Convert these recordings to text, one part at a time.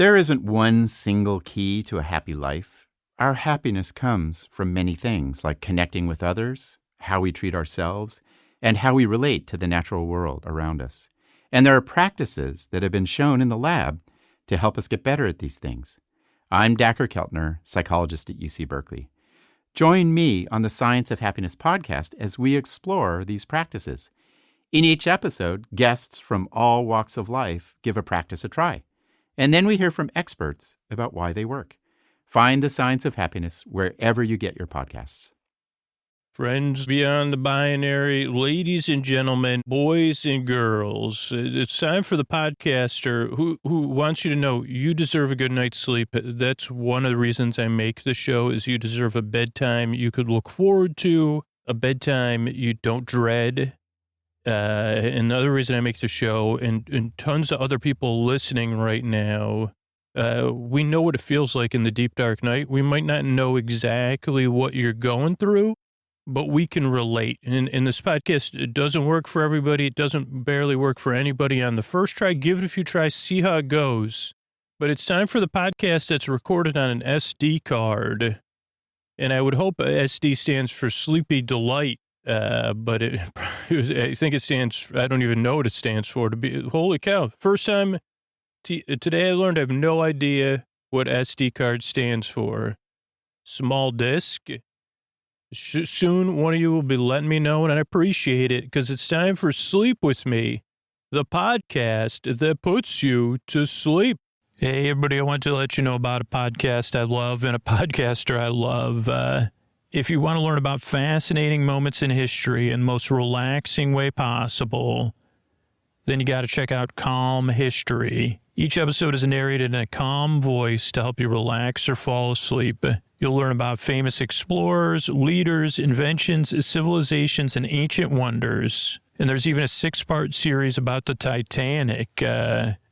There isn't one single key to a happy life. Our happiness comes from many things, like connecting with others, how we treat ourselves, and how we relate to the natural world around us. And there are practices that have been shown in the lab to help us get better at these things. I'm Dacher Keltner, psychologist at UC Berkeley. Join me on the Science of Happiness podcast as we explore these practices. In each episode, guests from all walks of life give a practice a try. And then we hear from experts about why they work. Find the Science of Happiness wherever you get your podcasts. Friends beyond the binary, ladies and gentlemen, boys and girls, it's time for the podcaster who wants you to know you deserve a good night's sleep. That's one of the reasons I make the show, is you deserve a bedtime you could look forward to, a bedtime you don't dread. Another reason I make the show, and tons of other people listening right now, we know what it feels like in the deep, dark night. We might not know exactly what you're going through, but we can relate. And this podcast, it doesn't work for everybody. It doesn't barely work for anybody on the first try. Give it a few tries, see how it goes. But it's time for the podcast that's recorded on an SD card. And I would hope SD stands for Sleepy Delight. But I think it stands, I don't even know what it stands for. To be, holy cow. First time today I learned I have no idea what SD card stands for. Small disk. Soon one of you will be letting me know, and I appreciate it, because it's time for Sleep With Me, the podcast that puts you to sleep. Hey, everybody, I want to let you know about a podcast I love and a podcaster I love. If you want to learn about fascinating moments in history in the most relaxing way possible, then you got to check out Calm History. Each episode is narrated in a calm voice to help you relax or fall asleep. You'll learn about famous explorers, leaders, inventions, civilizations, and ancient wonders. And there's even a 6-part series about the Titanic.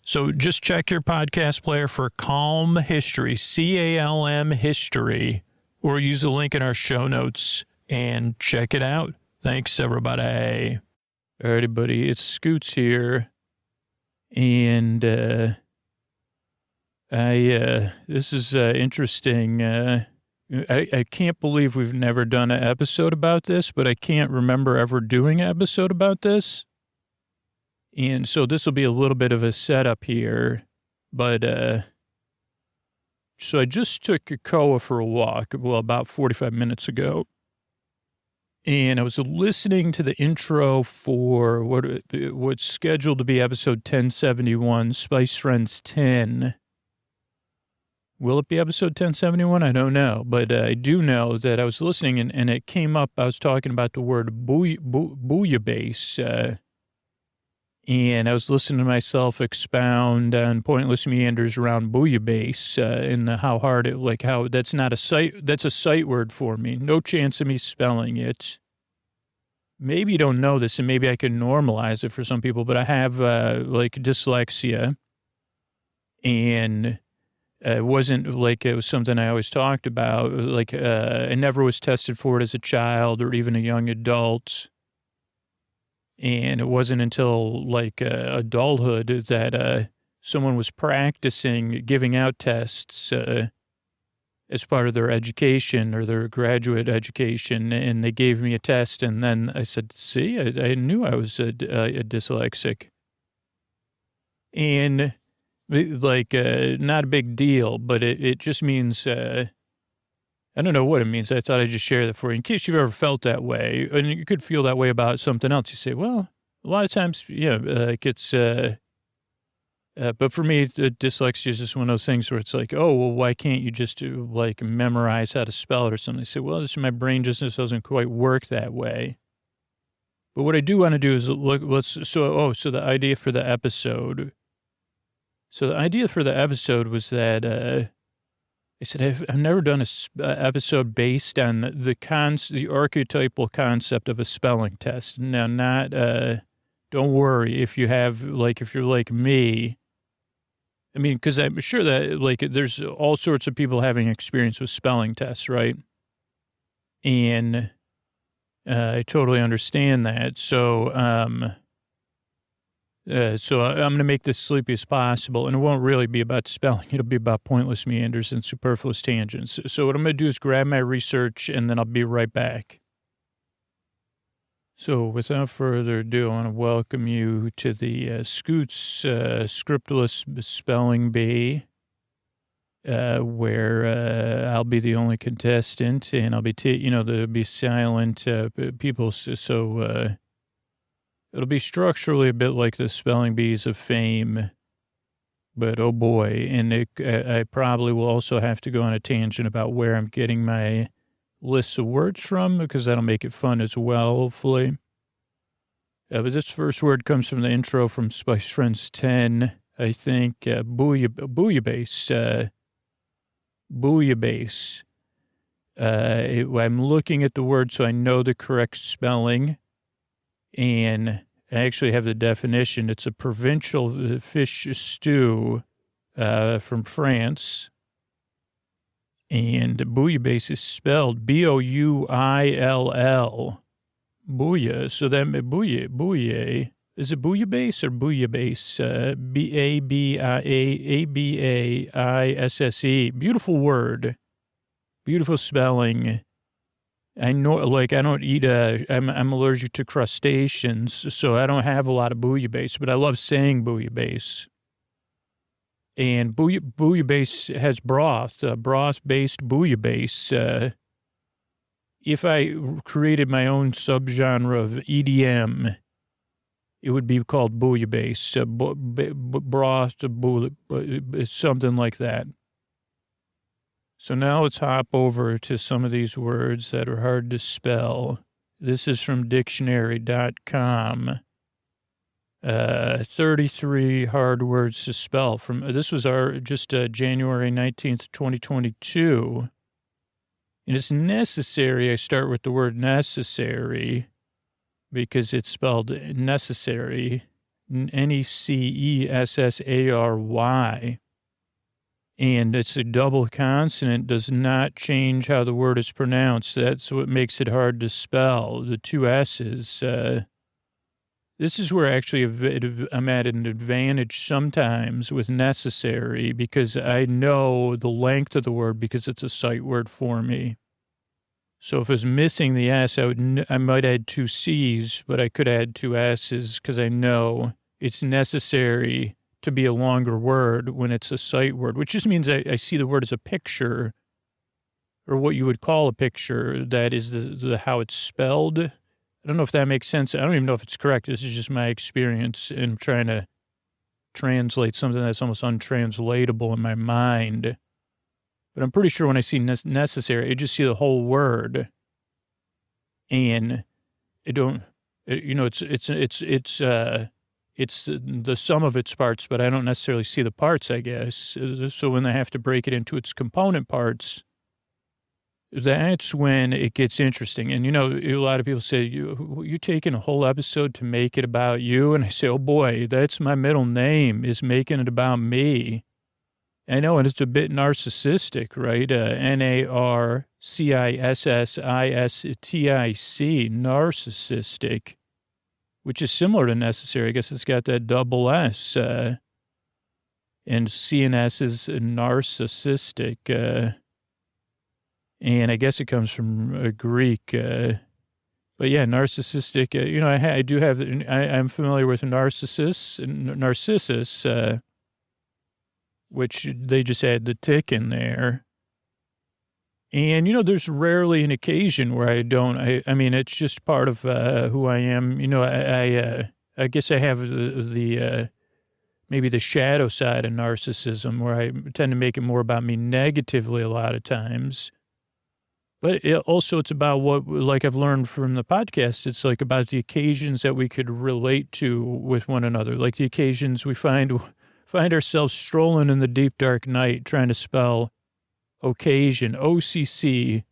So just check your podcast player for Calm History, CALM History, or use the link in our show notes and check it out. Thanks, everybody. All right, buddy, it's Scoots here. And this is interesting. I can't believe we've never done an episode about this, but I can't remember ever doing an episode about this. And so this will be a little bit of a setup here. But so I just took Koa for a walk, about 45 minutes ago. And I was listening to the intro for what's scheduled to be episode 1071, Spice Friends 10. Will it be episode 1071? I don't know. But I do know that I was listening and it came up. I was talking about the word Bouillabaisse. And I was listening to myself expound on pointless meanders around Bouillabaisse and how hard it, like how that's not a that's a sight word for me. No chance of me spelling it. Maybe you don't know this, and maybe I can normalize it for some people, but I have like dyslexia, and it wasn't like it was something I always talked about. Like I never was tested for it as a child or even a young adult. And it wasn't until like adulthood that someone was practicing giving out tests as part of their education or their graduate education. And they gave me a test. And then I said, see, I knew I was a dyslexic. And like not a big deal, but it just means I don't know what it means. I thought I'd just share that for you in case you've ever felt that way. And you could feel that way about something else. You say, well, a lot of times, yeah, like it's, but for me, the dyslexia is just one of those things where it's like, oh, well, why can't you just like memorize how to spell it or something? They say, well, this my brain just doesn't quite work that way. But what I do want to do is look, so the idea for the episode. So the idea for the episode was that, I said, I've never done an episode based on the archetypal concept of a spelling test. Now, don't worry if you're like me. I mean, because I'm sure that, like, there's all sorts of people having experience with spelling tests, right? And I totally understand that. So So I'm going to make this sleepy as possible, and it won't really be about spelling. It'll be about pointless meanders and superfluous tangents. So what I'm going to do is grab my research, and then I'll be right back. So without further ado, I want to welcome you to the Scoots Scriptless Spelling Bee, where I'll be the only contestant, and I'll be, there'll be silent people, so it'll be structurally a bit like the Spelling Bees of Fame, but oh boy, and I probably will also have to go on a tangent about where I'm getting my lists of words from, because that'll make it fun as well, hopefully. But this first word comes from the intro from Spice Friends 10, I think. Bouillabaisse. Bouillabaisse. I'm looking at the word so I know the correct spelling, and I actually have the definition. It's a provincial fish stew from France. And bouillabaisse is spelled Bouill. Bouilla. So that bouille. Is it bouillabaisse or bouillabaisse? Babaisse. Beautiful word. Beautiful spelling. I know, I don't eat I'm allergic to crustaceans, so I don't have a lot of bouillabaisse, but I love saying bouillabaisse. And bouillabaisse has broth, broth-based bouillabaisse. If I created my own subgenre of EDM, it would be called bouillabaisse, broth, something like that. So now let's hop over to some of these words that are hard to spell. This is from dictionary.com. 33 hard words to spell. This was January 19th, 2022. And it's necessary. I start with the word necessary because it's spelled necessary, Necessary. And it's a double consonant, does not change how the word is pronounced. That's what makes it hard to spell. The two S's. This is where actually I'm at an advantage sometimes with necessary, because I know the length of the word because it's a sight word for me. So if it was missing the S, I might add two C's, but I could add two S's because I know it's necessary to be a longer word when it's a sight word, which just means I see the word as a picture, or what you would call a picture. That is the how it's spelled. I don't know if that makes sense. I don't even know if it's correct. This is just my experience in trying to translate something that's almost untranslatable in my mind. But I'm pretty sure when I see necessary, I just see the whole word, and it's the sum of its parts, but I don't necessarily see the parts, I guess. So when they have to break it into its component parts, that's when it gets interesting. And, a lot of people say, you're taking a whole episode to make it about you. And I say, oh boy, that's my middle name, is making it about me. I know, and it's a bit narcissistic, right? NARCISSISTIC, narcissistic, which is similar to necessary. I guess it's got that double S. And CNS is narcissistic. And I guess it comes from Greek. But yeah, narcissistic. I'm familiar with Narcissus, which they just add the tick in there. And, there's rarely an occasion where I don't. I mean, it's just part of who I am. I guess I have the maybe the shadow side of narcissism, where I tend to make it more about me negatively a lot of times. But it's about what, like I've learned from the podcast, it's like about the occasions that we could relate to with one another, like the occasions we find ourselves strolling in the deep, dark night trying to spell occasion, OCCASION.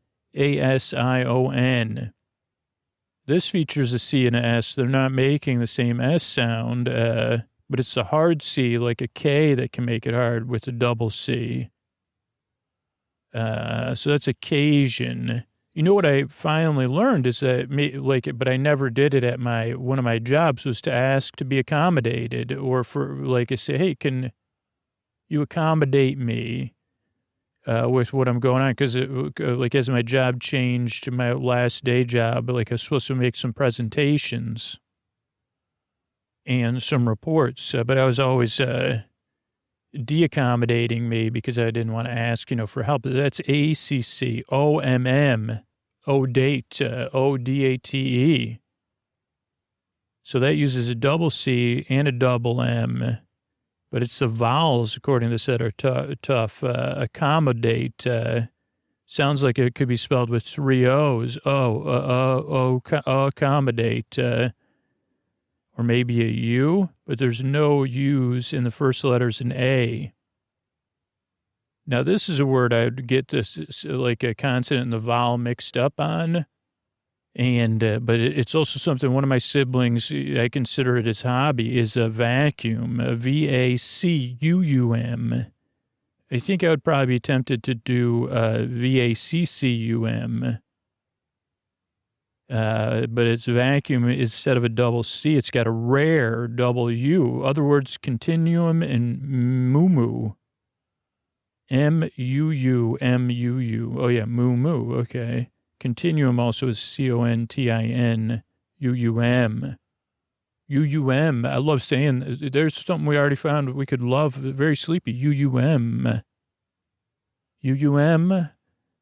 This features a C and an S. They're not making the same S sound, but it's a hard C, like a K, that can make it hard with a double C. So that's occasion. You know what I finally learned is that, but I never did it at one of my jobs, was to ask to be accommodated, or I say, hey, can you accommodate me with what I'm going on? Because as my job changed to my last day job, I was supposed to make some presentations and some reports, but I was always de-accommodating me because I didn't want to ask, for help. That's ACCOMM, ODATE, ODATE. So that uses a double C and a double M, but it's the vowels, according to this, that are tough. Accommodate sounds like it could be spelled with 3 O's. Accommodate. Or maybe a U, but there's no U's in the first letters an A. Now, this is a word I would get this, like a consonant and the vowel mixed up on. And, but it's also something one of my siblings, I consider it his hobby, is a vacuum, a VACUUM. I think I would probably be tempted to do VACCUM. But its vacuum, instead of a double C, it's got a rare double U. Other words, continuum and moo. M-U-U-M-U-U. Oh, yeah, moo. Okay. Continuum also is C-O-N-T-I-N-U-U-M. U-U-M. I love saying, there's something we already found we could love, very sleepy. U-U-M. U-U-M.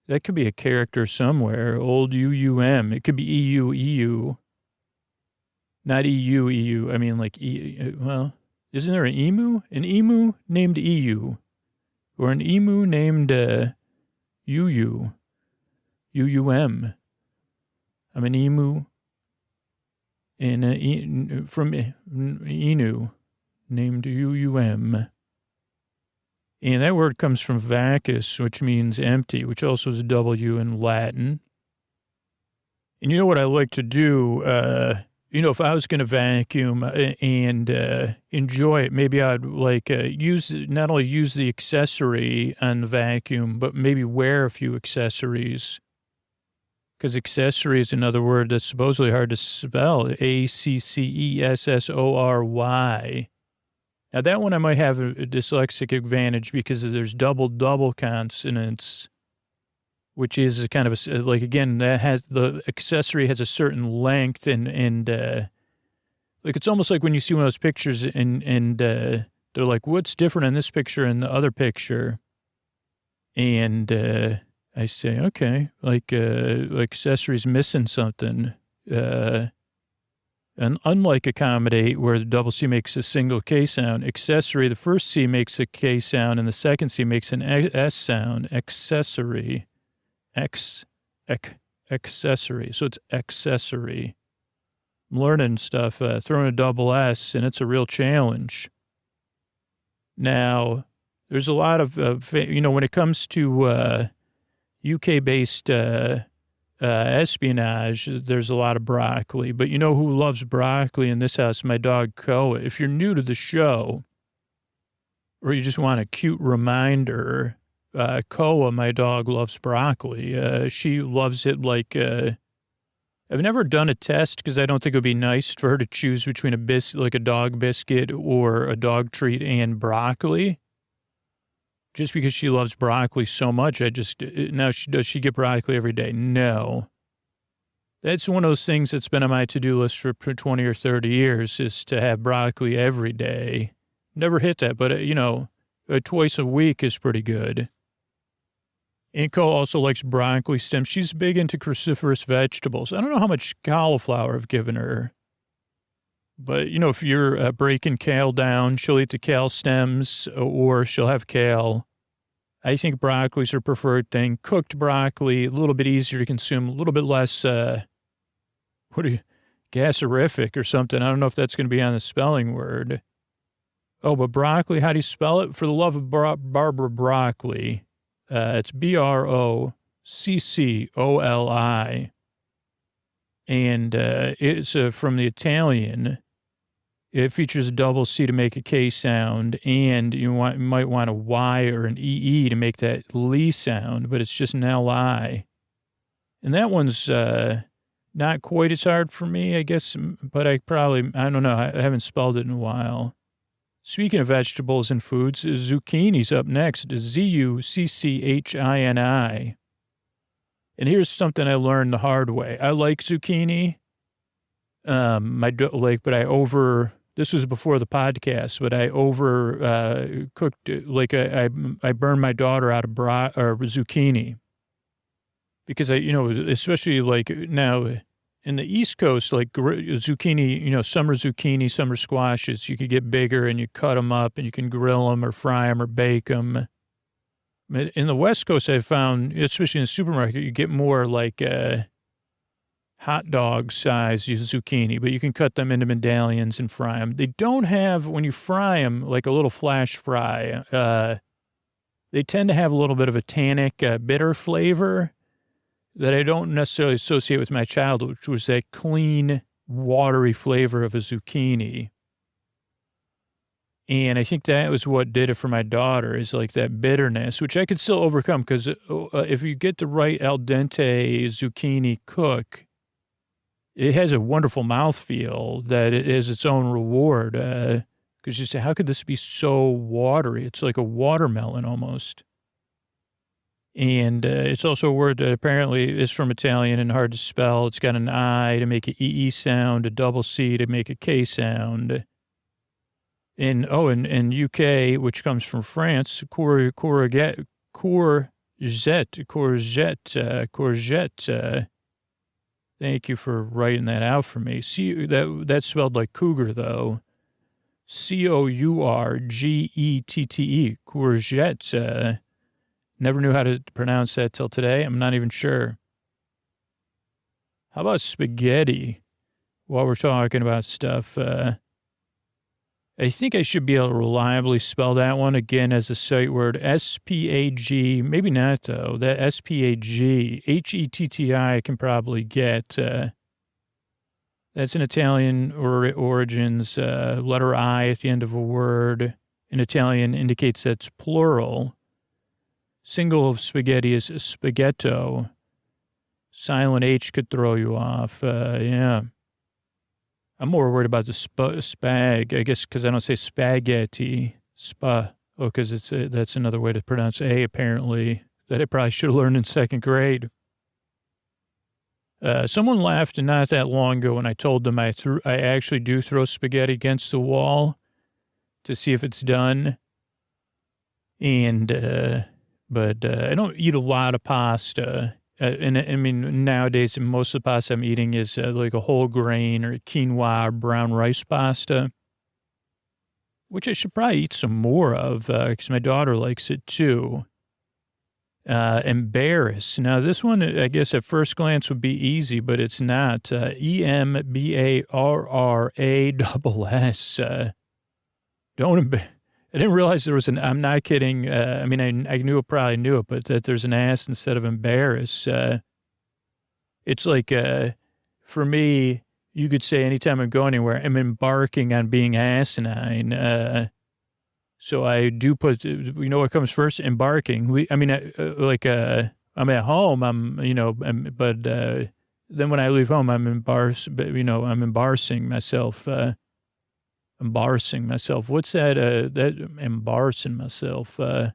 That could be a character somewhere. Old U-U-M. It could be E-U-E-U. Not E-U-E-U. I mean, like, well, isn't there an emu? An emu named E-U. Or an emu named U-U. U-U-M. I'm an emu. And from Inu. Named U-U-M. And that word comes from vacus, which means empty, which also is a W in Latin. And you know what I like to do? If I was going to vacuum and enjoy it, maybe I'd not only use the accessory on the vacuum, but maybe wear a few accessories. Because accessory is another word that's supposedly hard to spell. A-C-C-E-S-S-O-R-Y. Now, that one I might have a dyslexic advantage because there's double consonants, which is kind of that has the accessory has a certain length and it's almost like when you see one of those pictures and they're like, what's different in this picture and the other picture? And I say, okay, accessory's missing something. And unlike accommodate, where the double C makes a single K sound, accessory, the first C makes a K sound and the second C makes an S sound. Accessory. Accessory. So it's accessory. I'm learning stuff, throwing a double S, and it's a real challenge. Now, there's a lot of, when it comes to UK-based espionage, there's a lot of broccoli. But you know who loves broccoli in this house? My dog, Koa. If you're new to the show, or you just want a cute reminder, Koa, my dog, loves broccoli. She loves it like... I've never done a test because I don't think it would be nice for her to choose between a dog biscuit or a dog treat and broccoli. Just because she loves broccoli so much, does she get broccoli every day? No. That's one of those things that's been on my to-do list for 20 or 30 years, is to have broccoli every day. Never hit that, but, twice a week is pretty good. Inko also likes broccoli stems. She's big into cruciferous vegetables. I don't know how much cauliflower I've given her. But, if you're breaking kale down, she'll eat the kale stems or she'll have kale. I think broccoli's her preferred thing. Cooked broccoli, a little bit easier to consume, a little bit less, gasserific or something. I don't know if that's going to be on the spelling word. Oh, but broccoli, how do you spell it? For the love of Barbara Broccoli, it's Broccoli. And it's from the Italian. It features a double C to make a K sound, and you might want a Y or an EE to make that Lee sound, but it's just an LI. And that one's not quite as hard for me, I guess, but I don't know. I haven't spelled it in a while. Speaking of vegetables and foods, zucchini's up next. Zucchini. And here's something I learned the hard way. I like zucchini. This was before the podcast, but I cooked, I burned my daughter out of zucchini. Because especially like now in the East Coast, like zucchini, summer zucchini, summer squashes, you could get bigger and you cut them up and you can grill them or fry them or bake them. In the West Coast, I found, especially in the supermarket, you get more like hot dog size zucchini, but you can cut them into medallions and fry them. They don't have, when you fry them, like a little flash fry, they tend to have a little bit of a tannic, bitter flavor that I don't necessarily associate with my childhood, which was that clean, watery flavor of a zucchini. And I think that was what did it for my daughter, is like that bitterness, which I could still overcome because if you get the right al dente zucchini cook, it has a wonderful mouthfeel that it is its own reward. Because you say, how could this be so watery? It's like a watermelon almost. And it's also a word that apparently is from Italian and hard to spell. It's got an I to make an EE sound, a double C to make a K sound. In UK, which comes from France, courgette. Thank you for writing that out for me. See, that's spelled like cougar, though. Courgette. Courgette. Never knew how to pronounce that till today. I'm not even sure. How about spaghetti? While we're talking about stuff, I think I should be able to reliably spell that one again as a sight word. S-P-A-G. Maybe not, though. That S-P-A-G. H-E-T-T-I I can probably get. That's an Italian origins. Letter I at the end of a word in Italian indicates that's plural. Single of spaghetti is spaghetto. Silent H could throw you off. Yeah. I'm more worried about the spag, I guess, because I don't say spaghetti. Spa. Oh, because that's another way to pronounce A, apparently, that I probably should have learned in second grade. Someone laughed not that long ago when I told them I actually do throw spaghetti against the wall to see if it's done. And... But I don't eat a lot of pasta. And I mean, nowadays, most of the pasta I'm eating is like a whole grain or quinoa or brown rice pasta, which I should probably eat some more of because my daughter likes it too. Embarrass. Now, this one, I guess at first glance would be easy, but it's not. EMBARRASS. Don't embarrass. I didn't realize there was I'm not kidding. I mean, I probably knew it, but that there's an ass instead of embarrass. It's like, for me, you could say anytime I go anywhere, I'm embarking on being asinine. So I do put, what comes first? Embarking. I'm at home, but then when I leave home, I'm embarrassing myself. Embarrassing myself. What's that? Embarrassing myself. I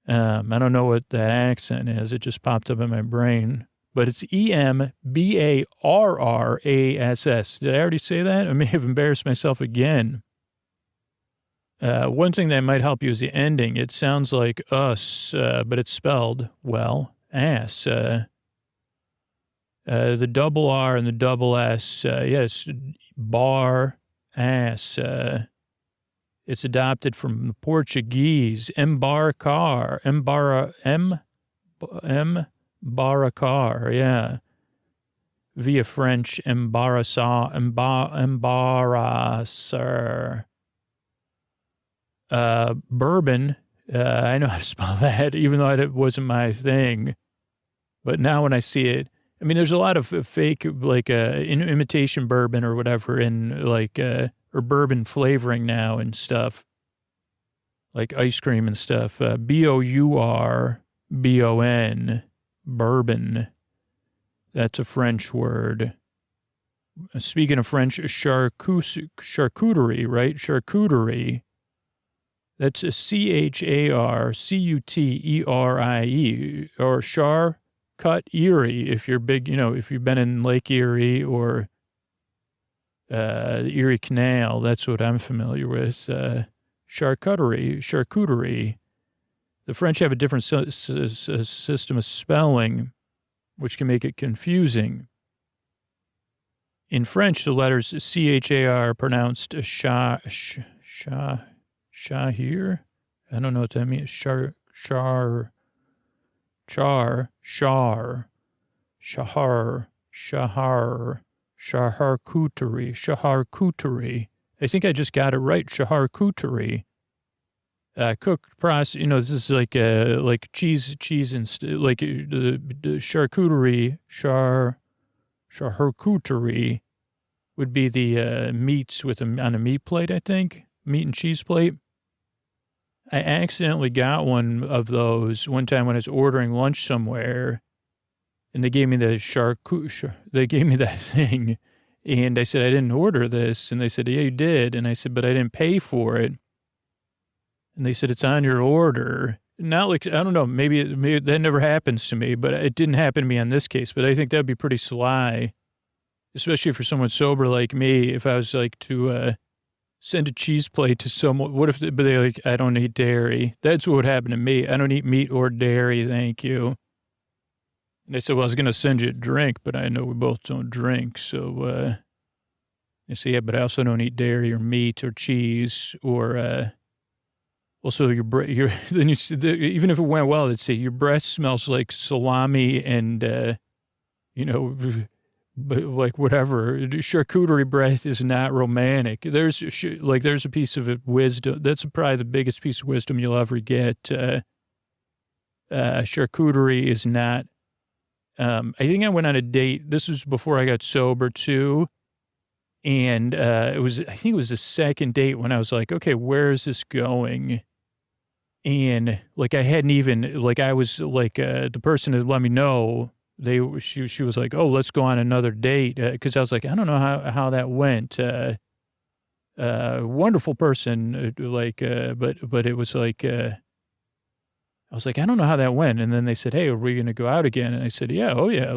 don't know what that accent is. It just popped up in my brain. But it's EMBARRASS. Did I already say that? I may have embarrassed myself again. One thing that might help you is the ending. It sounds like us, but it's spelled, well, ass. The double R and the double S. Yes, bar. Ass. It's adopted from the Portuguese. Embarcar. Embaracar. Yeah. Via French, embarrasser. Bourbon. I know how to spell that, even though it wasn't my thing. But now when I see it, I mean, there's a lot of fake, like, imitation bourbon or whatever, and like, or bourbon flavoring now and stuff, like ice cream and stuff. BOURBON, bourbon. That's a French word. Speaking of French, charcuterie, right? Charcuterie. That's a charcuterie, or cut Erie, if you're big, if you've been in Lake Erie or the Erie Canal. That's what I'm familiar with. Charcuterie. The French have a different system of spelling, which can make it confusing. In French, the letters char are pronounced shahir. I don't know what that means. Charcuterie. I think I just got it right. Charcuterie. Cooked process, this is like cheese and like the charcuterie, charcuterie would be the meats on a meat plate, I think, meat and cheese plate. I accidentally got one of those one time when I was ordering lunch somewhere, and they gave me they gave me that thing, and I said, I didn't order this, and they said, yeah, you did, and I said, but I didn't pay for it. And they said, it's on your order. Not like, I don't know, maybe that never happens to me, but it didn't happen to me on this case. But I think that'd be pretty sly, especially for someone sober like me, if I was like to send a cheese plate to someone. What if but they're like, I don't eat dairy. That's what would happen to me. I don't eat meat or dairy, thank you. And they said, well, I was going to send you a drink, but I know we both don't drink. So I say, yeah, but I also don't eat dairy or meat or cheese or... Also, then you see even if it went well, they'd say your breath smells like salami and, like whatever. Charcuterie breath is not romantic. There's a piece of wisdom. That's probably the biggest piece of wisdom you'll ever get. Charcuterie is not. I think I went on a date. This was before I got sober too. And I think it was the second date when I was like, okay, where is this going? And like I hadn't even, like I was like the person that let me know, she was like, oh, let's go on another date. Because I was like, I don't know how that went. Wonderful person, but it was like, I was like, I don't know how that went. And then they said, hey, are we going to go out again? And I said, yeah, oh yeah,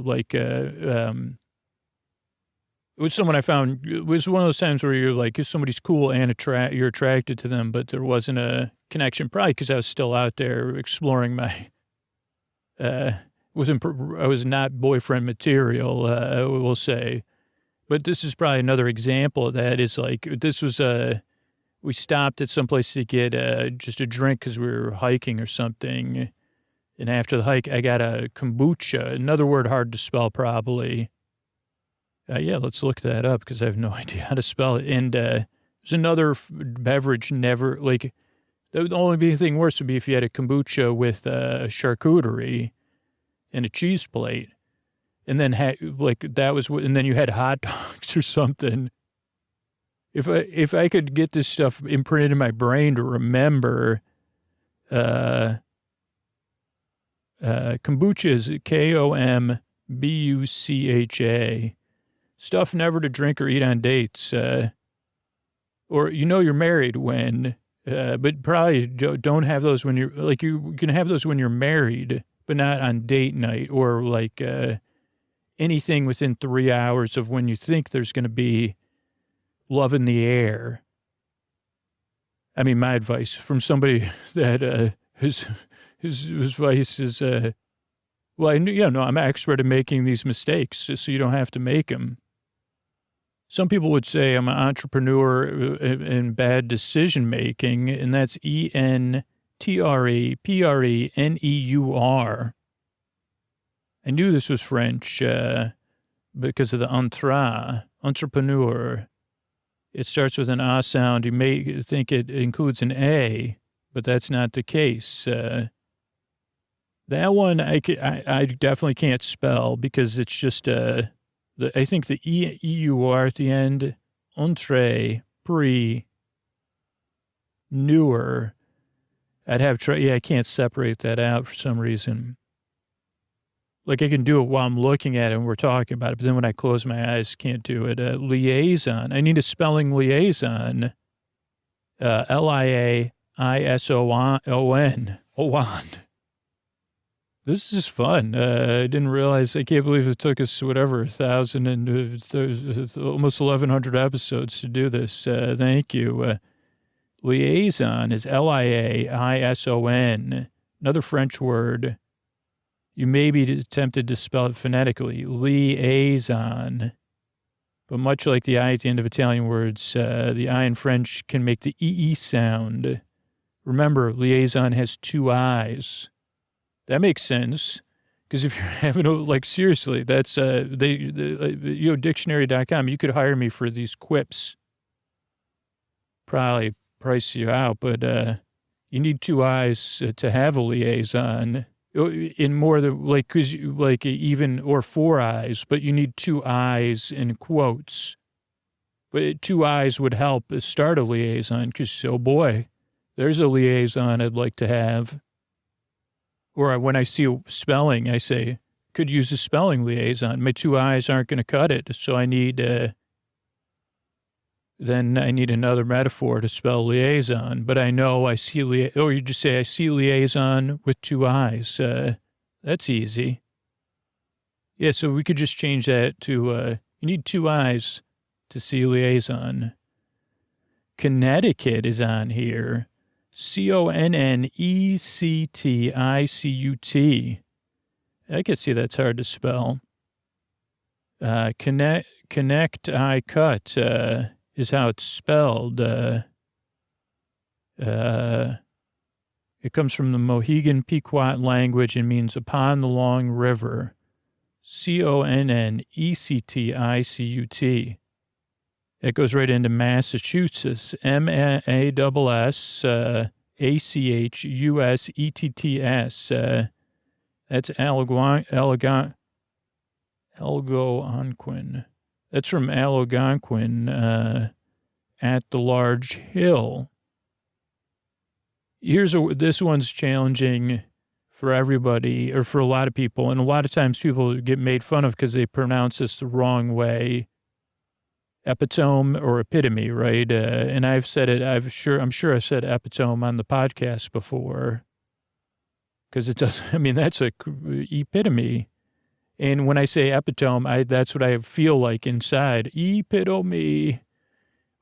it was someone I found. It was one of those times where you're like, if somebody's cool and you're attracted to them, but there wasn't a connection, probably because I was still out there exploring my, I was not boyfriend material, I will say. But this is probably another example of that. Is like, this was we stopped at some place to get just a drink because we were hiking or something. And after the hike, I got a kombucha, another word hard to spell probably. Yeah, let's look that up because I have no idea how to spell it. And there's another beverage never, like, the only thing worse would be if you had a kombucha with a charcuterie and a cheese plate. And then, and then you had hot dogs or something. If I could get this stuff imprinted in my brain to remember, kombucha is KOMBUCHA. Stuff never to drink or eat on dates. Or you're married when, but probably don't have those when you're, like, you can have those when you're married, but not on date night or like anything within 3 hours of when you think there's going to be love in the air. I mean, my advice from somebody that his advice is, well, I'm an expert at making these mistakes so you don't have to make them. Some people would say I'm an entrepreneur in bad decision making, and that's ENTREPRENEUR. I knew this was French because of the entrepreneur. It starts with an A sound. You may think it includes an A, but that's not the case. That one I definitely can't spell because it's just I think the EUR at the end, newer. I can't separate that out for some reason. Like I can do it while I'm looking at it and we're talking about it, but then when I close my eyes, can't do it. Liaison. I need a spelling liaison. Liaison. Owan. This is fun. I didn't realize, I can't believe it took us, whatever, 1,000 and it's almost 1,100 episodes to do this. Thank you. Liaison is Liaison. Another French word. You may be tempted to spell it phonetically, liaison. But much like the I at the end of Italian words, the I in French can make the EE sound. Remember, liaison has two I's. That makes sense. Because if you're having, like, seriously, that's, dictionary.com, you could hire me for these quips. Probably price you out, but you need two I's to have a liaison. In more than, like, because, like, even, or four I's, but you need two I's in quotes. But two I's would help start a liaison, because, oh boy, there's a liaison I'd like to have. Or when I see spelling, I say, could use a spelling liaison. My two I's aren't going to cut it, so I need, then I need another metaphor to spell liaison. But I know I see, or you just say, I see liaison with two I's. That's easy. Yeah, so we could just change that to, you need two I's to see liaison. Connecticut is on here. Connecticut. I can see that's hard to spell. Connect, I cut, is how it's spelled. It comes from the Mohegan Pequot language and means upon the long river. Connecticut. It goes right into Massachusetts. MASS ACHUSETTS. That's Algonquin. That's from Algonquin at the large hill. This one's challenging for everybody, or for a lot of people, and a lot of times people get made fun of because they pronounce this the wrong way. Epitome or epitome, right? And I've said it. I'm sure I've said epitome on the podcast before, because it doesn't. I mean, that's a epitome. And when I say epitome, that's what I feel like inside. Epitome,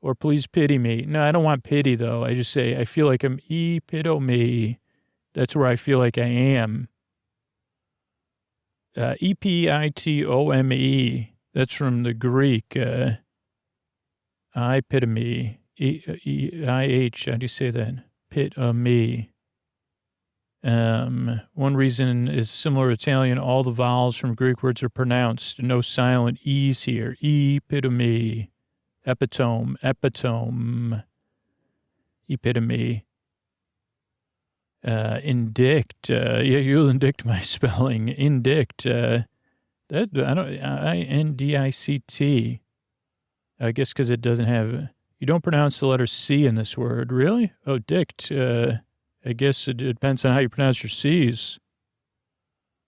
or please pity me. No, I don't want pity though. I just say I feel like I'm epitome. That's where I feel like I am. Epitome. That's from the Greek. Epitome. IH. How do you say that? Epitome. One reason is similar Italian. All the vowels from Greek words are pronounced. No silent E's here. Epitome. Epitome. Epitome. Indict. You'll indict my spelling. Indict. INDICT. I guess because it doesn't have, you don't pronounce the letter C in this word. Really? Oh, dict. I guess it depends on how you pronounce your C's.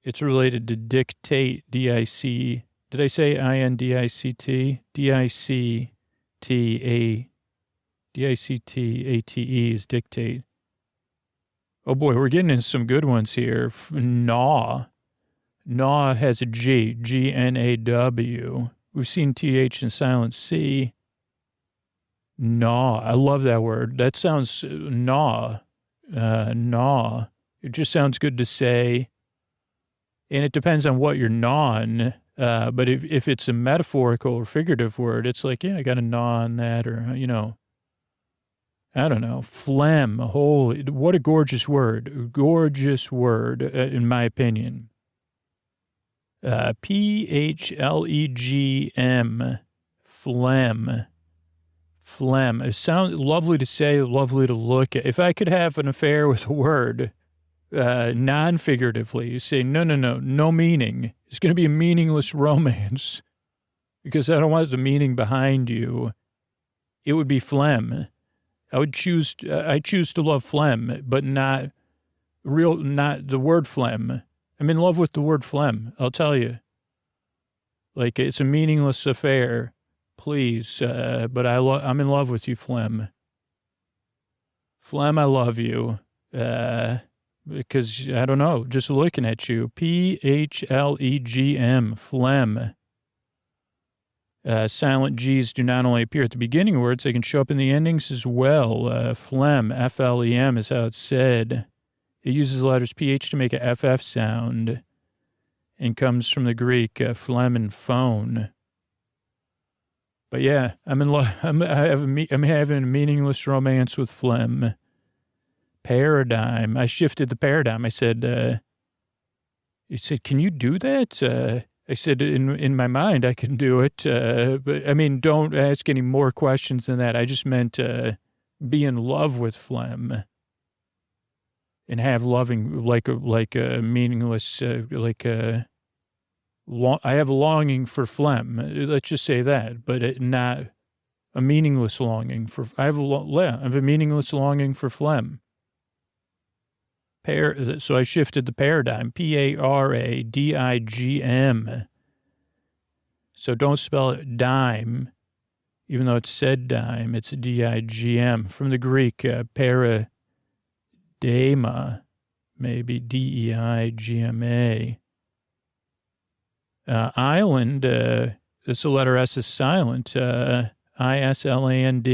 It's related to dictate, D-I-C. Did I say I-N-D-I-C-T? D-I-C-T-A. D-I-C-T-A-T-E is dictate. Oh boy, we're getting into some good ones here. Gnaw. Gnaw has a G. G-N-A-W. We've seen TH and silent C. Gnaw. I love that word. That sounds, gnaw. Gnaw. It just sounds good to say. And it depends on what you're gnawing. But if it's a metaphorical or figurative word, it's like, yeah, I got to gnaw on that, or, you know, I don't know. Phlegm. Holy, what a gorgeous word. Gorgeous word, in my opinion. P-H-L-E-G-M. Phlegm. Phlegm. It sounds lovely to say, lovely to look at. If I could have an affair with a word, non-figuratively, you say, no meaning. It's going to be a meaningless romance because I don't want the meaning behind you. It would be phlegm. I choose to love phlegm, but not the word phlegm. I'm in love with the word phlegm, I'll tell you. Like, it's a meaningless affair, please, but I'm in love with you, phlegm. Phlegm, I love you, because, I don't know, just looking at you, PHLEGM, phlegm. Silent G's do not only appear at the beginning of words, they can show up in the endings as well. Phlegm, F-L-E-M is how it's said. It uses the letters PH to make a FF sound and comes from the Greek, phlegm and phone. But yeah, I'm in love. I'm having a meaningless romance with phlegm. Paradigm. I shifted the paradigm. I said, you said, can you do that? I said, in my mind, I can do it. But I mean, don't ask any more questions than that. I just meant be in love with phlegm and have loving, like a meaningless, I have a longing for phlegm. Let's just say that, but not a meaningless longing for, I have a meaningless longing for phlegm. So I shifted the paradigm, Paradigm. So don't spell it dime, even though it's said dime, it's digm. From the Greek, paradeima, maybe deigma. Island, this the letter S is silent, island.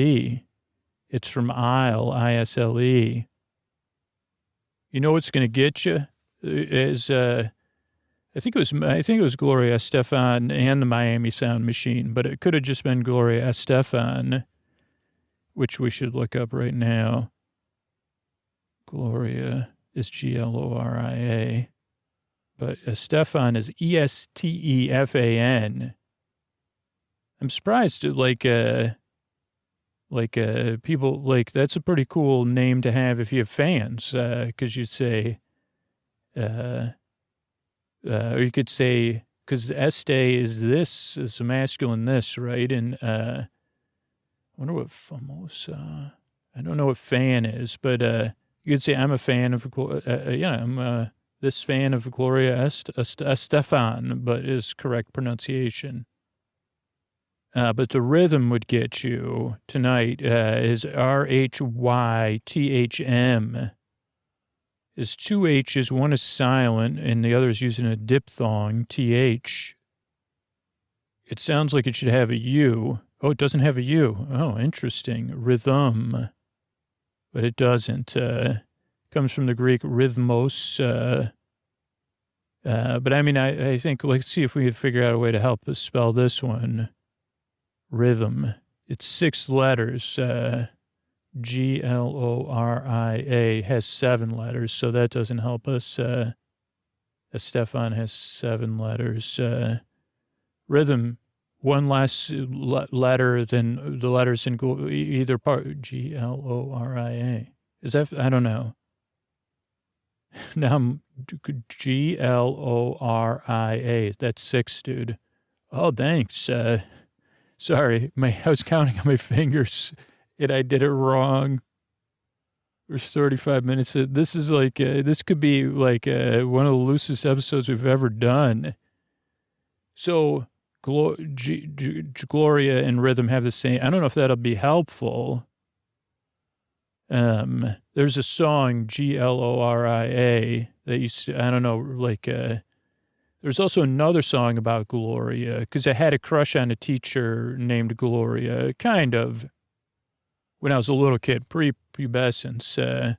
It's from isle, isle. You know what's going to get you? Is I think it was Gloria Estefan and the Miami Sound Machine, but it could have just been Gloria Estefan, which we should look up right now. Gloria is Gloria, but Estefan is Estefan. I'm surprised, people, like, that's a pretty cool name to have if you have fans, because you'd say, or you could say, because este is a masculine this, right? And I wonder what famosa, I don't know what fan is, but you could say I'm a fan of, I'm this fan of Gloria Estefan, but is correct pronunciation. But the rhythm would get you tonight is RHYTHM. Is two H's, one is silent, and the other is using a diphthong, TH. It sounds like it should have a U. Oh, it doesn't have a U. Oh, interesting. Rhythm. But it doesn't. Comes from the Greek rhythmos. But I mean, I think, let's see if we can figure out a way to help us spell this one. Rhythm. It's 6 letters. Gloria has 7 letters, so that doesn't help us. Estefan has 7 letters. Rhythm, one less letter than the letters in either part. Gloria. Is that, I don't know. Now I'm Gloria. That's 6, dude. Oh, thanks. Sorry, I was counting on my fingers, and I did it wrong. There's 35 minutes. This is like, this could be like one of the loosest episodes we've ever done. So Gloria and rhythm have the same, I don't know if that'll be helpful. There's a song, Gloria, that used to, I don't know, like, there's also another song about Gloria, because I had a crush on a teacher named Gloria, kind of, when I was a little kid, prepubescence.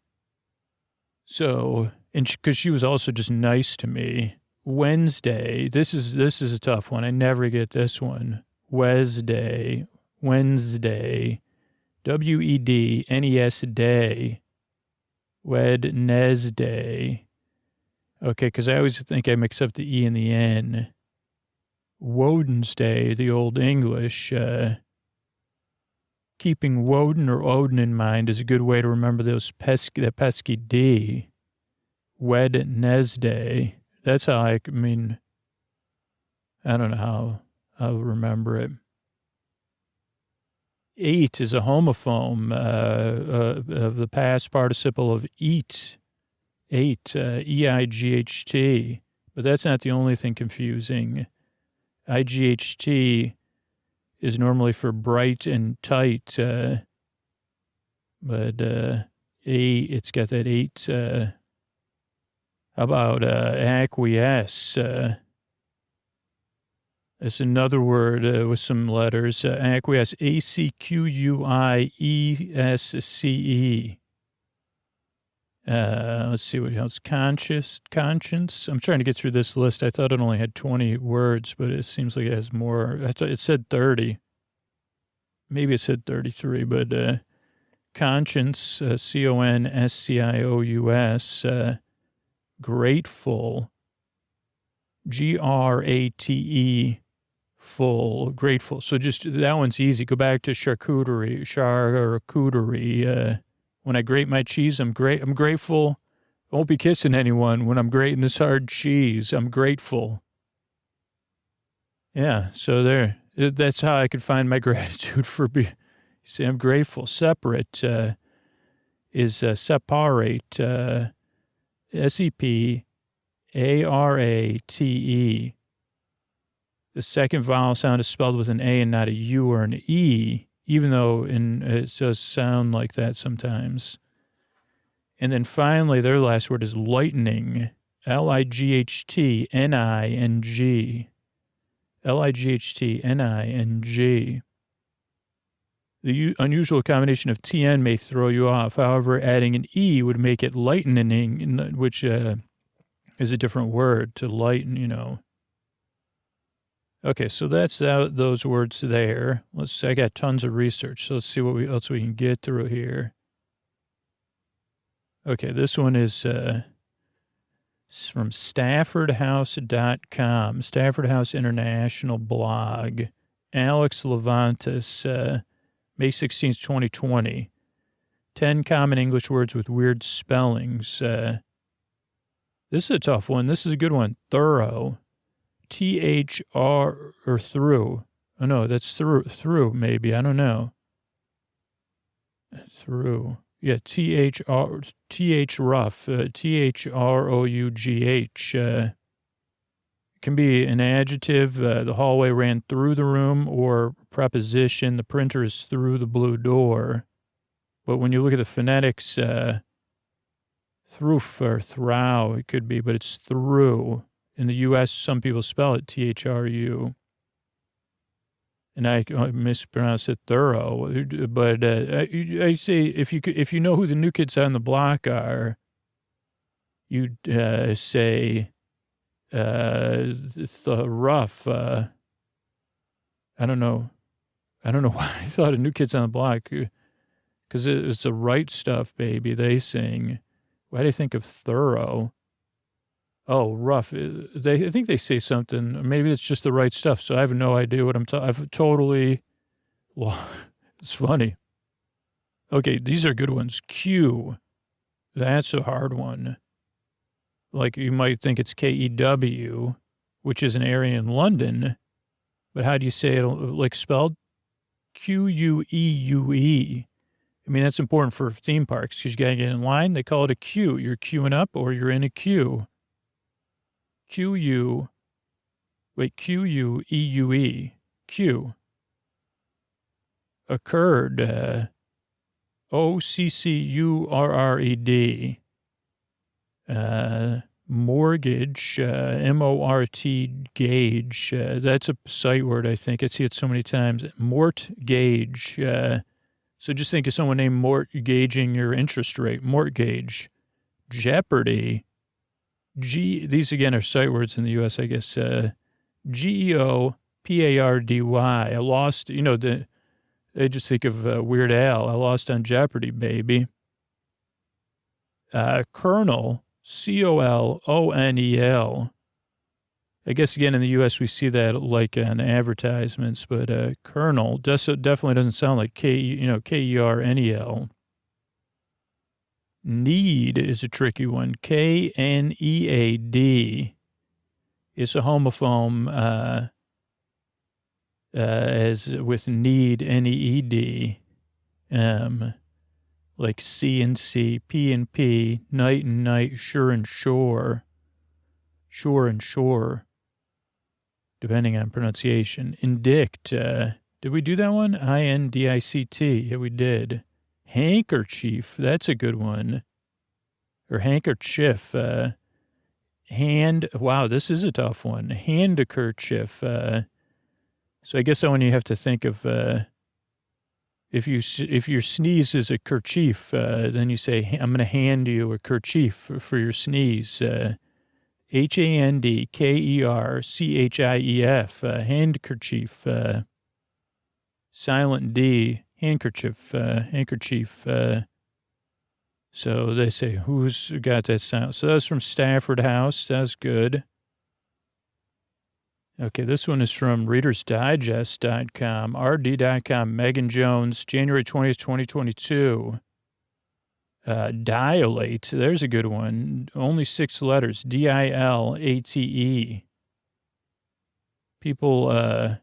So, and because she was also just nice to me. Wednesday, this is a tough one. I never get this one. Wednesday, Wednesday, day, Wednesday. Okay, because I always think I mix up the E and the N. Woden's-day, the Old English. Keeping Woden or Odin in mind is a good way to remember that pesky D. Wednesday. That's how I mean, I don't know how I'll remember it. 8 is a homophone of the past participle of eat. 8, EIGHT. But that's not the only thing confusing. IGHT is normally for bright and tight, but it's got that 8. How about acquiesce? It's another word with some letters. Acquiesce, ACQUIESCE. Let's see what else. Conscience. I'm trying to get through this list. I thought it only had 20 words, but it seems like it has more. I thought it said 30. Maybe it said 33, but conscience, CONSCIOUS, grateful, GRATE, full, grateful. So just that one's easy. Go back to charcuterie. When I grate my cheese, I'm grateful. I won't be kissing anyone when I'm grating this hard cheese. I'm grateful. Yeah, so there. That's how I could find my gratitude for say I'm grateful. Separate is separate, SEPARATE. The second vowel sound is spelled with an A and not a U or an E, even though it does sound like that sometimes. And then finally, their last word is lightning, LIGHTNING. LIGHTNING. The unusual combination of TN may throw you off. However, adding an E would make it lightening, which is a different word to lighten, you know. Okay, so that's those words there. I got tons of research, so let's see what else we can get through here. Okay, this one is from StaffordHouse.com, Stafford House International blog. Alex Levantis, May 16th, 2020. 10 common English words with weird spellings. This is a tough one. This is a good one. Thorough. THR, or through. Oh, no, that's through, maybe. I don't know. Through. Yeah, TH rough, THROUGH. Can be an adjective, the hallway ran through the room, or preposition, the printer is through the blue door. But when you look at the phonetics, through or through, it could be, but it's through. In the U.S., some people spell it THRU. And I mispronounce it thorough. But I say if you know who the New Kids on the Block are, you'd say rough. I don't know why I thought of New Kids on the Block, because it's the right stuff, baby. They sing. Why do you think of thorough? Oh, rough. I think they say something. Maybe it's just the right stuff. So I have no idea what I've totally. Well, it's funny. Okay, these are good ones. Q. That's a hard one. Like you might think it's KEW, which is an area in London. But how do you say it? Like spelled QUEUE. I mean, that's important for theme parks because you got to get in line. They call it a queue. You're queuing up or you're in a queue. QUEUE. Q. Occurred. OCCURRED. Mortgage. MORT gauge. That's a sight word, I think. I see it so many times. Mortgage. So just think of someone named Mort gauging your interest rate. Mortgage. Jeopardy. These again are sight words in the U.S., I guess. GEOPARDY. I lost, I just think of Weird Al. I lost on Jeopardy, baby. Colonel, COLONEL. I guess again in the U.S. we see that like on advertisements, but Colonel definitely doesn't sound like KERNEL. Need is a tricky one. KNEAD. It's a homophone as with need, NEED. Like C and C, P and P, night and night, sure and shore. Sure and shore, depending on pronunciation. Indict. Did we do that one? INDICT. Yeah, we did. Handkerchief. That's a good one. Or handkerchief. Hand. Wow, this is a tough one. Handkerchief. So I guess that one you have to think of. If your sneeze is a kerchief, then you say, I'm going to hand you a kerchief for your sneeze. HANDKERCHIEF, handkerchief. Silent D, handkerchief, handkerchief. So they say, who's got that sound? So that's from Stafford House. That's good. Okay, this one is from readersdigest.com, rd.com, Megan Jones, January 20th, 2022. Dilate, there's a good one. Only 6 letters, DILATE. People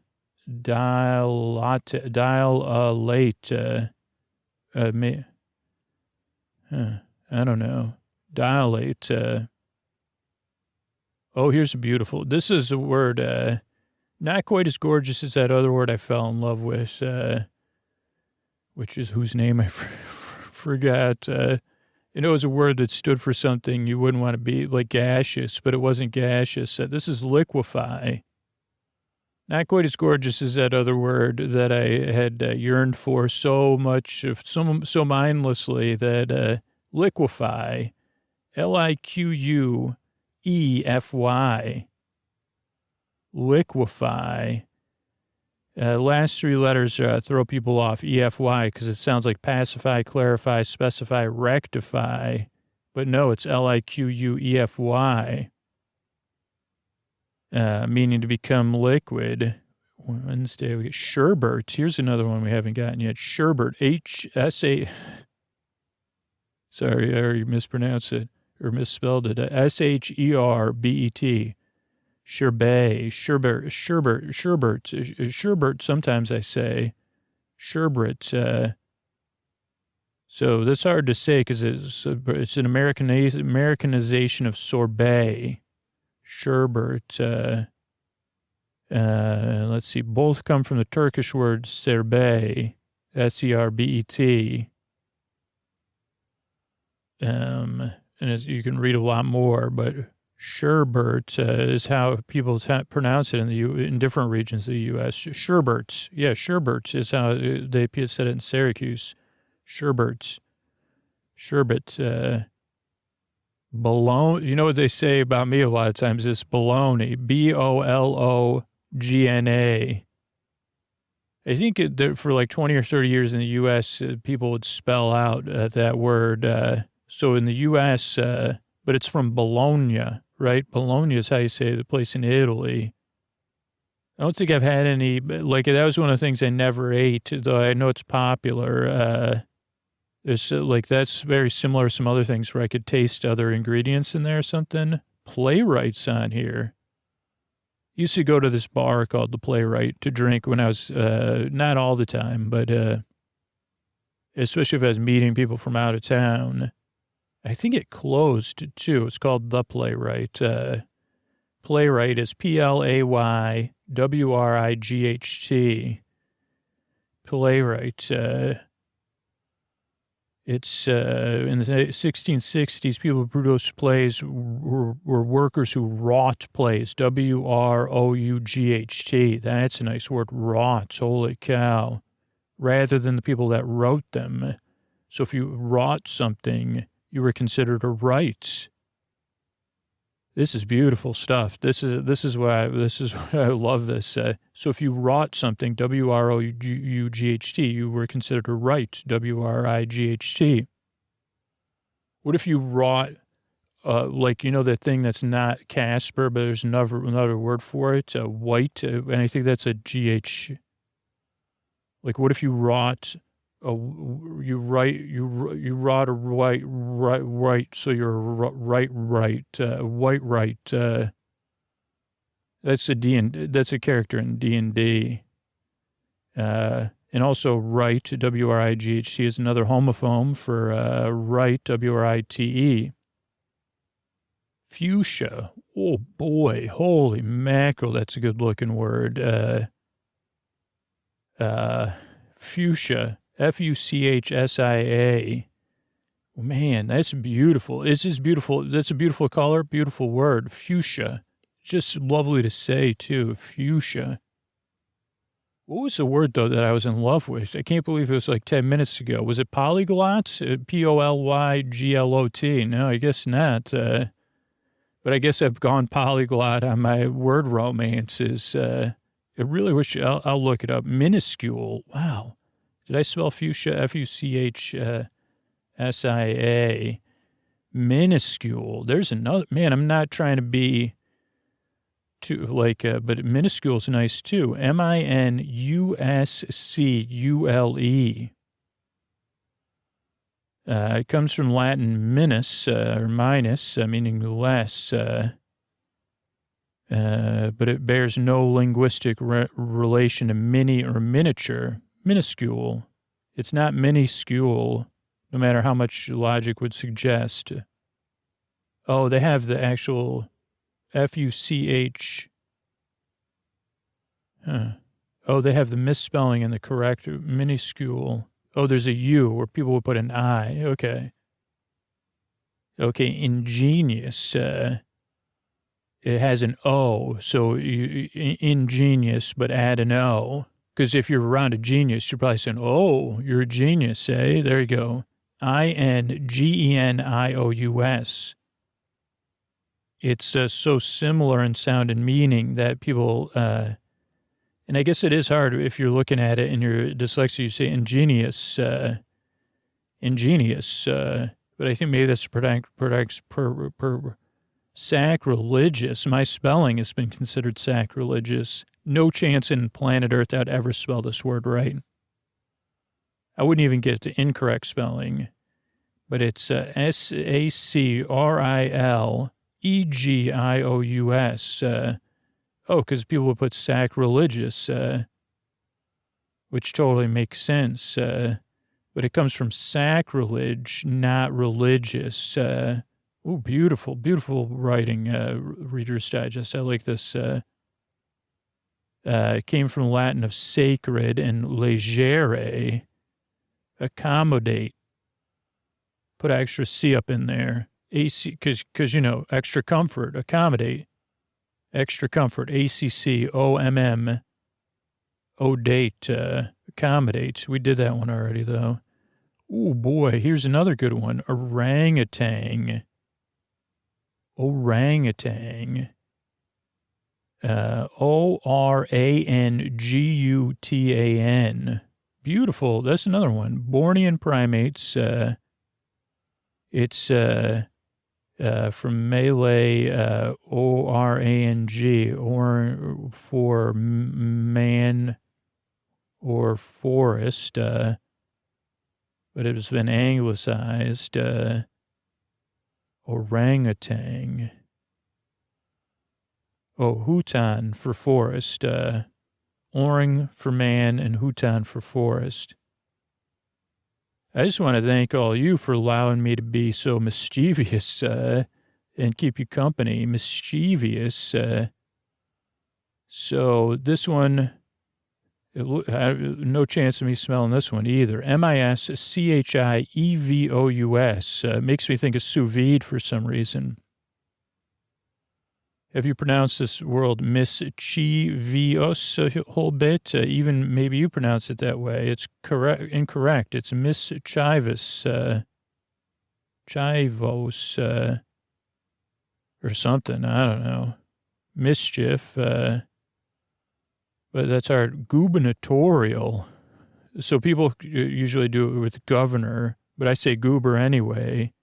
dilate. I don't know. Dilate. Oh, here's a beautiful. This is a word not quite as gorgeous as that other word I fell in love with, which is whose name I forgot. It was a word that stood for something you wouldn't want to be, like gaseous, but it wasn't gaseous. This is liquefy. Not quite as gorgeous as that other word that I had yearned for so much, so mindlessly, that liquefy, LIQUEFY, liquefy. Last 3 letters throw people off, EFY, because it sounds like pacify, clarify, specify, rectify. But no, it's LIQUEFY, meaning to become liquid. Wednesday, we get sherbet. Here's another one we haven't gotten yet. Sherbet, HSA. Sorry, I already mispronounced it or misspelled it. SHERBET. Sherbet, sherbet, sometimes I say. Sherbet. So that's hard to say because it's an Americanization of sorbet. Sherbet. Let's see. Both come from the Turkish word serbet, SERBET. And you can read a lot more, but sherbet is how people pronounce it in different regions of the U.S. Sherbets. Yeah, sherbets is how they said it in Syracuse. Sherbets. Sherbet. Bologna. You know what they say about me a lot of times? It's bologna. BOLOGNA. I think for like 20 or 30 years in the U.S., people would spell out that word. So in the U.S., but it's from Bologna, right? Bologna is how you say the place in Italy. I don't think I've had any, like that was one of the things I never ate, though I know it's popular. It's like that's very similar to some other things where I could taste other ingredients in there or something. Playwrights on here. Used to go to this bar called The Playwright to drink when I was, not all the time, but especially if I was meeting people from out of town. I think it closed too. It's called The Playwright. Playwright is PLAYWRIGHT. Playwright. It's in the 1660s, people who produced plays were workers who wrought plays. WROUGHT. That's a nice word. Wrought. Holy cow. Rather than the people that wrote them. So if you wrought something, you were considered a write. This is beautiful stuff. This is why I love this. So if you wrought something, WROUGHT, you were considered a write, WRIGHT. What if you wrought, like, you know, that thing that's not Casper, but there's another word for it, white, and I think that's a GH. Like, what if you wrought, you wrought a right, so you're a white right. That's that's a character in D&D. And also right, WRIGHT, is another homophone for right, WRITE. Fuchsia. Oh, boy. Holy mackerel. That's a good looking word. Fuchsia. Fuchsia. Man, that's beautiful. It's just beautiful. That's a beautiful color, beautiful word. Fuchsia. Just lovely to say, too. Fuchsia. What was the word, though, that I was in love with? I can't believe it was like 10 minutes ago. Was it polyglot? Polyglot? No, I guess not. But I guess I've gone polyglot on my word romances. I really wish I'll look it up. Minuscule. Wow. Did I spell fuchsia? Fuchsia. Minuscule. There's another. Man, I'm not trying to be too but minuscule is nice too. Minuscule. It comes from Latin minus or minus, meaning less. But it bears no linguistic relation to mini or miniature. Minuscule. It's not minuscule, no matter how much logic would suggest. Oh, they have the actual Fuch. Huh. Oh, they have the misspelling and the correct minuscule. Oh, there's a U where people would put an I. Okay. Okay, ingenious. It has an O, so ingenious, but add an O. Because if you're around a genius, you're probably saying, oh, you're a genius, eh? There you go. Ingenious. It's so similar in sound and meaning that people, and I guess it is hard if you're looking at it and you're dyslexic, you say ingenious, but I think maybe that's sacrilegious. My spelling has been considered sacrilegious. No chance in planet Earth I'd ever spell this word right. I wouldn't even get the incorrect spelling, but it's Sacrilegious. Because people would put sacrilegious, which totally makes sense. But it comes from sacrilege, not religious. Beautiful, beautiful writing, Reader's Digest. I like this. It came from Latin of sacred and legere, accommodate. Put an extra C up in there. AC, because extra comfort, accommodate. Extra comfort, ACCOMM, date, accommodate. We did that one already, though. Oh, boy, here's another good one. Orangutan. Orangutan. Orangutan. Beautiful. That's another one. Bornean primates. It's from Malay, ORANG, or for man or forest, but it has been anglicized, orangutan. Hutan for forest, orang for man and hutan for forest. I just want to thank all you for allowing me to be so mischievous and keep you company. Mischievous. So this one, no chance of me smelling this one either. Mischivous. Makes me think of sous vide for some reason. Have you pronounced this word mischievous a whole bit? Even maybe you pronounce it that way. It's incorrect. It's mischivous, chivos, or something. I don't know. Mischief. But that's our gubernatorial. So people usually do it with governor, but I say goober anyway.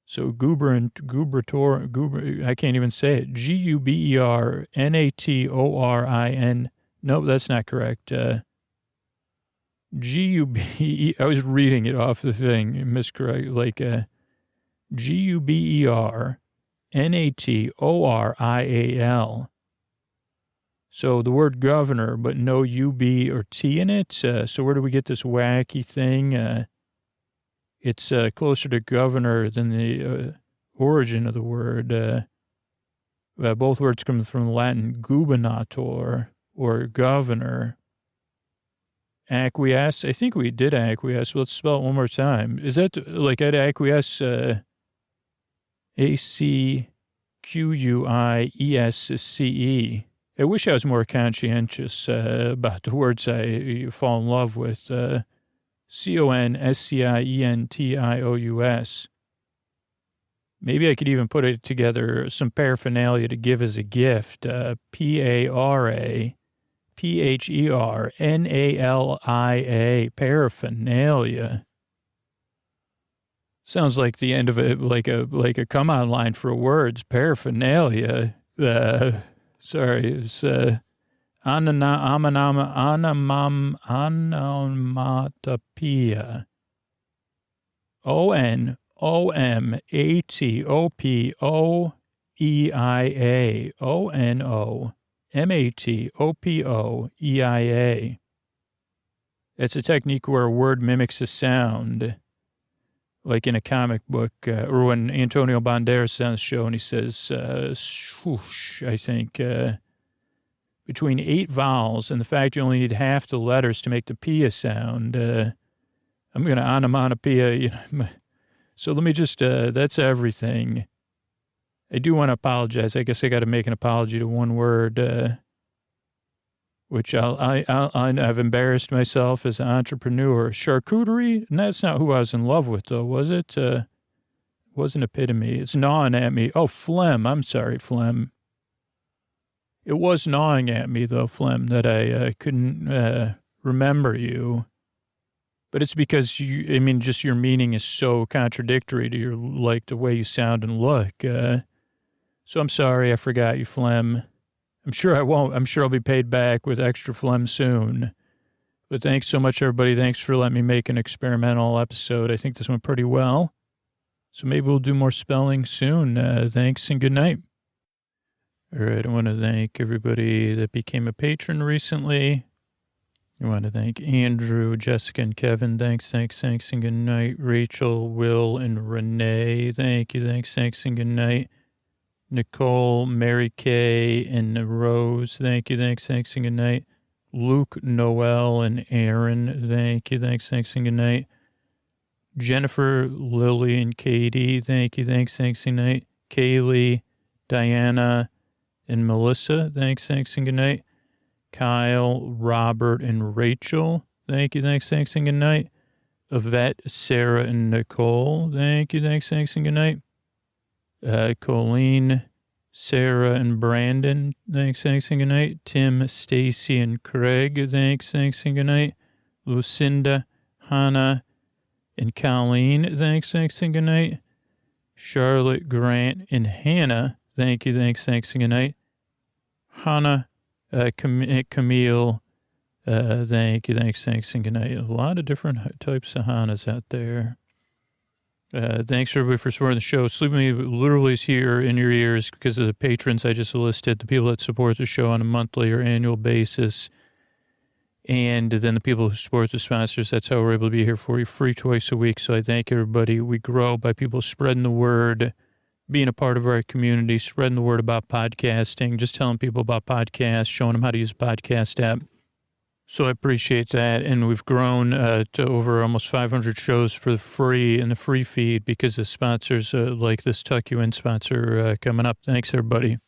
So gubernator, I can't even say it. GUBERNATORIN. Nope, that's not correct. GUBE, I was reading it off the thing, miscorrect, like GUBERNATORIAL. So the word governor, but no UB or T in it. So where do we get this wacky thing? It's closer to governor than the origin of the word. Both words come from the Latin gubernator, or governor. Acquiesce. I think we did acquiesce. Let's spell it one more time. Is that like I'd acquiesce? ACQUIESCE. I wish I was more conscientious about the words I fall in love with. CONSCIENTIOUS. Maybe I could even put it together, some paraphernalia to give as a gift. PARAPHERNALIA. Paraphernalia. Sounds like the end of it, like a come-on line for words. Paraphernalia. Sorry, it's onomatopoeia. ONOMATOPOEIA. ONOMATOPOEIA. It's a technique where a word mimics a sound, like in a comic book, or when Antonio Banderas is on the show and he says, swoosh, I think, between 8 vowels and the fact you only need half the letters to make the pia sound, I'm going to onomatopoeia. So let me just, that's everything. I do want to apologize. I guess I got to make an apology to one word, which I've embarrassed myself as an entrepreneur. Charcuterie? And that's not who I was in love with, though, was it? Wasn't epitome. It's gnawing at me. Oh, phlegm. I'm sorry, phlegm. It was gnawing at me, though, phlegm, that I couldn't remember you. But it's because, just your meaning is so contradictory to your, like, the way you sound and look. So I'm sorry I forgot you, phlegm. I'm sure I won't. I'm sure I'll be paid back with extra phlegm soon. But thanks so much, everybody. Thanks for letting me make an experimental episode. I think this went pretty well. So maybe we'll do more spelling soon. Thanks and good night. All right. I want to thank everybody that became a patron recently. I want to thank Andrew, Jessica, and Kevin. Thanks, and good night. Rachel, Will, and Renee. Thank you. Thanks, and good night. Nicole, Mary Kay, and Rose. Thank you. Thanks, and good night. Luke, Noel, and Aaron. Thank you. Thanks, and good night. Jennifer, Lily, and Katie. Thank you. Thanks, and good night. Kaylee, Diana, and Melissa. Thanks, and good night. Kyle, Robert, and Rachel. Thank you. Thanks, and good night. Yvette, Sarah, and Nicole. Thank you. Thanks, and good night. Colleen, Sarah, and Brandon. Thanks, and good night. Tim, Stacy, and Craig. Thanks, and good night. Lucinda, Hannah, and Colleen. Thanks, and good night. Charlotte, Grant, and Hannah. Thank you. Thanks, and good night. Hannah, Camille. Thank you. Thanks, and good night. A lot of different types of Hannahs out there. Thanks everybody for supporting the show. Sleep With Me literally is here in your ears because of the patrons I just listed, the people that support the show on a monthly or annual basis, and then the people who support the sponsors. That's how we're able to be here for you free twice a week. So I thank everybody. We grow by people spreading the word, being a part of our community, spreading the word about podcasting, just telling people about podcasts, showing them how to use a podcast app. So I appreciate that. And we've grown to over almost 500 shows for free in the free feed because of sponsors like this Tuck You In sponsor coming up. Thanks, everybody.